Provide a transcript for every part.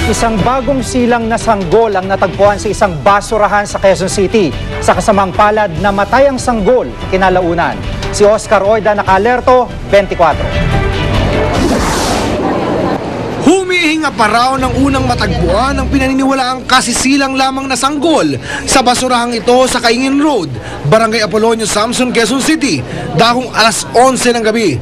Isang bagong silang na sanggol ang natagpuan sa isang basurahan sa Quezon City. Sa kasamang palad, namatay ang sanggol kinalaunan. Si Oscar Oida naka-alerto, 24. Humihinga pa raw ng unang matagpuan ang pinaniniwalaang kasisilang lamang na sanggol sa basurahang ito sa Kaingin Road, Barangay Apolonio, Samson, Quezon City, dakong alas 11 ng gabi.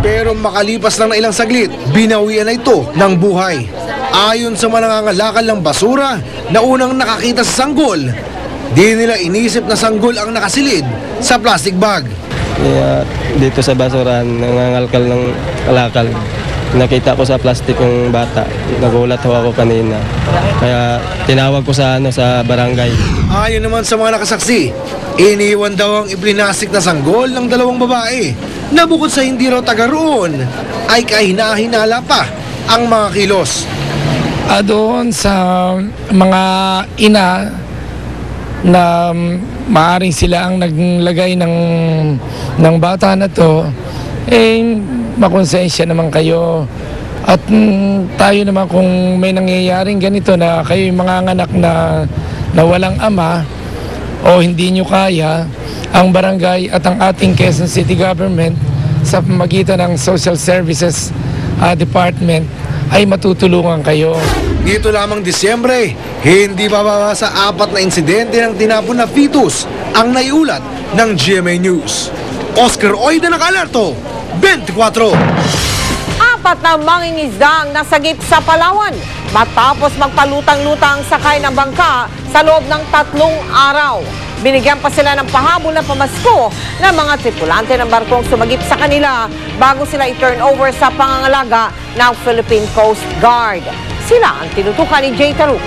Pero makalipas lang na ilang saglit, binawian na ito ng buhay. Ayon sa mga nangangalakal ng basura na unang nakakita sa sanggol, di nila inisip na sanggol ang nakasilid sa plastic bag. Kaya dito sa basurahan, nangangalkal ng kalakal. Nakita ko sa plastic yung bata. Nagulat ho ako kanina. Kaya tinawag ko sa barangay. Ayon naman sa mga nakasaksi, iniwan daw ang iplinastik na sanggol ng dalawang babae na bukod sa hindi raw taga roon, ay kahina-hinala pa ang mga kilos. Doon sa mga ina na maaaring sila ang naglagay ng bata na to, makonsensya naman kayo. At tayo naman kung may nangyayaring ganito na kayo yung mga anak na walang ama o hindi nyo kaya, ang barangay at ang ating Quezon City Government sa pamagitan ng Social Services Department ay matutulungan kayo. Dito lamang Disyembre, hindi bababa sa 4 na insidente ng tinapon na fetus ang naiulat ng GMA News. Oscar Oida naka-alerto, 24. 4 na mangingisda ang nasagip sa Palawan matapos magpalutang-lutang sakay ng bangka sa loob ng 3 araw. Binigyan pa sila ng pahabol na pamasko ng mga tripulante ng barkong sumagip sa kanila bago sila i-turn over sa pangangalaga ng Philippine Coast Guard. Sila ang tinutukan ni Jay Taruk.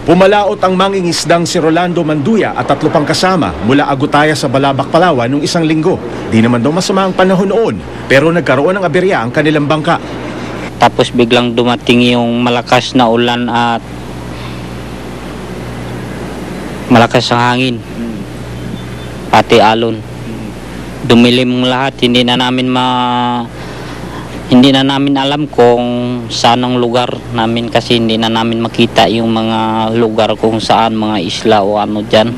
Pumalaot ang mangingisdang si Rolando Manduya at 3 pang kasama mula Agutaya sa Balabac, Palawan noong 1 linggo. Di naman daw masama ang panahon noon, pero nagkaroon ng aberya ang kanilang bangka. Tapos biglang dumating yung malakas na ulan at malakas ang hangin, pati alon. Dumilim lahat, hindi na namin alam kung saan ang lugar namin kasi hindi na namin makita yung mga lugar kung saan, mga isla o ano dyan.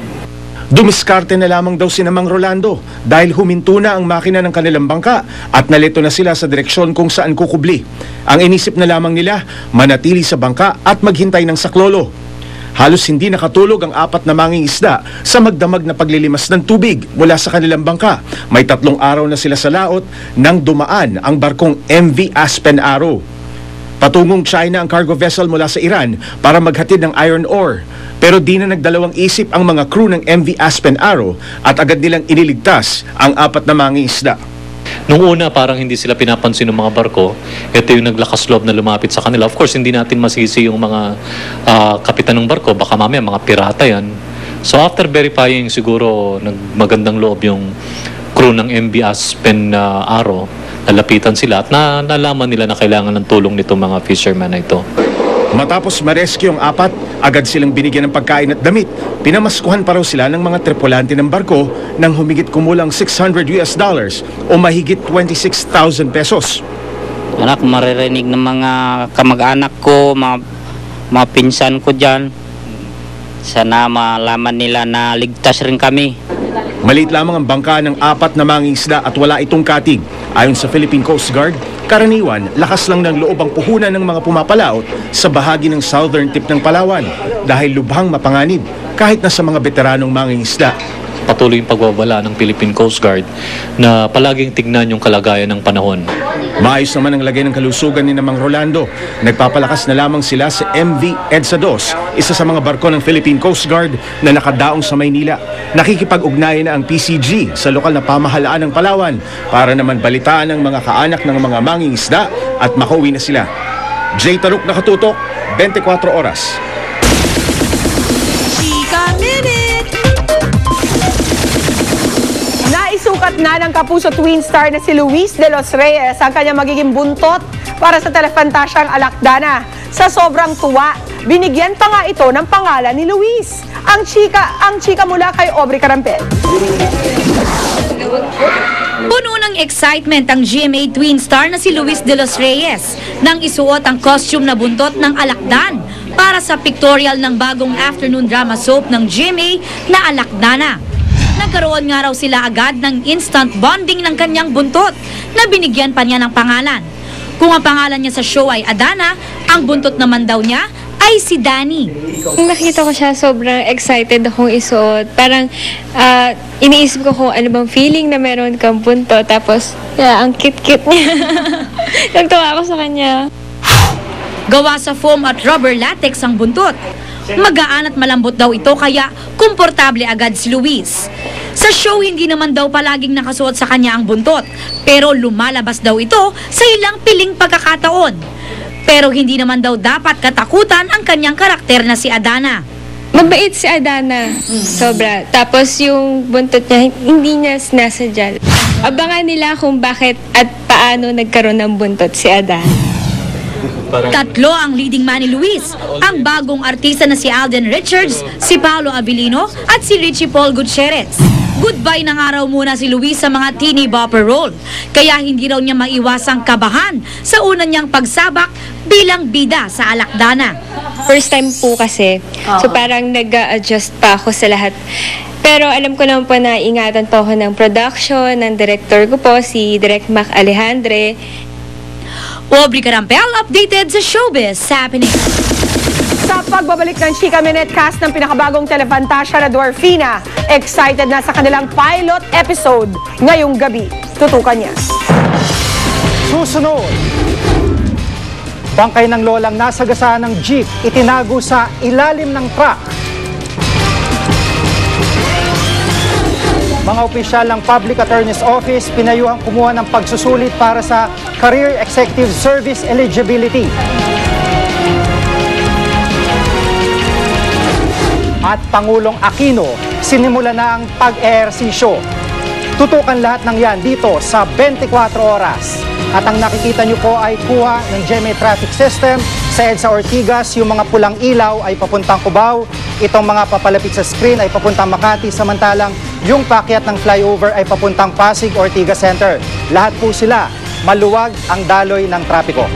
Dumiskarte na lamang daw si Mang Rolando dahil huminto na ang makina ng kanilang bangka at nalito na sila sa direksyon kung saan kukubli. Ang inisip na lamang nila, manatili sa bangka at maghintay ng saklolo. Halos hindi nakatulog ang 4 na mangingisda sa magdamag na paglilimas ng tubig mula sa kanilang bangka. May 3 araw na sila sa laot nang dumaan ang barkong MV Aspen Arrow. Patungong China ang cargo vessel mula sa Iran para maghatid ng iron ore. Pero di na nagdalawang isip ang mga crew ng MV Aspen Arrow at agad nilang iniligtas ang 4 na mangingisda. Nung una, parang hindi sila pinapansin ng mga barko. Ito yung naglakas loob na lumapit sa kanila. Of course, hindi natin masisi yung mga kapitan ng barko. Baka mamaya mga pirata yan. So after verifying, siguro magandang loob yung crew ng MV Aspen Arrow. Nalapitan sila at nalaman nila na kailangan ng tulong nito mga fishermen na ito. Matapos ma-rescue ang 4, agad silang binigyan ng pagkain at damit. Pinamaskuhan pa raw sila ng mga tripulante ng barko ng humigit kumulang $600 o mahigit 26,000 pesos. Anak, maririnig ng mga kamag-anak ko, mga pinsan ko dyan. Sana malaman nila na ligtas rin kami. Maliit lamang ang bangka ng 4 na mangingisda at wala itong katig. Ayon sa Philippine Coast Guard, karaniwan, lakas lang ng loob ang puhunan ng mga pumapalaot sa bahagi ng southern tip ng Palawan dahil lubhang mapanganib kahit na sa mga veteranong mangingisda. Patuloy yung pagbabala ng Philippine Coast Guard na palaging tignan yung kalagayan ng panahon. Maayos naman ang lagay ng kalusugan ni Mang Rolando. Nagpapalakas na lamang sila sa MV EDSA 2, isa sa mga barko ng Philippine Coast Guard na nakadaong sa Maynila. Nakikipag-ugnayan na ang PCG sa lokal na pamahalaan ng Palawan para naman balitaan ang mga kaanak ng mga mangingisda at makauwi na sila. Jay Taruk, nakatutok, 24 oras. Naisukat na ng Kapuso Twin Star na si Luis de los Reyes ang kanyang magiging buntot para sa Telefantasyang Alakdana. Sa sobrang tuwa, binigyan pa nga ito ng pangalan ni Luis. Ang chika mula kay Aubrey Carampel. Puno ng excitement ang GMA twin star na si Luis de los Reyes nang isuot ang costume na buntot ng Alakdan para sa pictorial ng bagong afternoon drama soap ng GMA na Alakdana. Nagkaroon nga raw sila agad ng instant bonding ng kanyang buntot na binigyan pa niya ng pangalan. Kung ang pangalan niya sa show ay Adana, ang buntot naman daw niya ay si Danny. Nung nakita ko siya, sobrang excited akong isuot. Parang iniisip ko kung ano bang feeling na meron kang bunto. Tapos, ang cute-cute niya. Nagtawa ako sa kanya. Gawa sa foam at rubber latex ang buntot. Magaan at malambot daw ito kaya komportable agad si Luis. Sa show, hindi naman daw palaging nakasuot sa kanya ang buntot. Pero lumalabas daw ito sa ilang piling pagkakataon. Pero hindi naman daw dapat katakutan ang kanyang karakter na si Adana. Mabait si Adana. Sobra. Tapos yung buntot niya, hindi niya sinasadya. Abangan nila kung bakit at paano nagkaroon ng buntot si Adana. Tatlo ang leading man ni Luis. Ang bagong artista na si Alden Richards, si Paolo Abilino at si Richie Paul Gutierrez. Goodbye ng araw muna si Luis sa mga teeny bopper role. Kaya hindi raw niya maiwasang kabahan sa una niyang pagsabak bilang bida sa Alakdana. First time po kasi. So parang nag-adjust pa ako sa lahat. Pero alam ko naman po na ingatan po ako ng production, ng director ko po, si Direk Mac Alejandre. Aubrey Carampel, updated sa Showbiz Happening. Sa pagbabalik ng Chika Minute cast ng pinakabagong telefantasya na Dwarfina, excited na sa kanilang pilot episode ngayong gabi. Tutukan niya. Susunod, bangkay ng lolang nasagasaan ng jeep itinago sa ilalim ng truck. Mga opisyal ng Public Attorney's Office pinayuhang kumuha ng pagsusulit para sa Career Executive Service Eligibility. At Pangulong Aquino, sinimula na ang pag-ehersisyo. Tutukan lahat ng yan dito sa 24 oras. At ang nakikita nyo po ay kuha ng GMA Traffic System. Sa EDSA Ortigas, yung mga pulang ilaw ay papuntang Cubao. Itong mga papalapit sa screen ay papuntang Makati. Samantalang yung paakyat ng flyover ay papuntang Pasig Ortigas Center. Lahat po sila, maluwag ang daloy ng trapiko.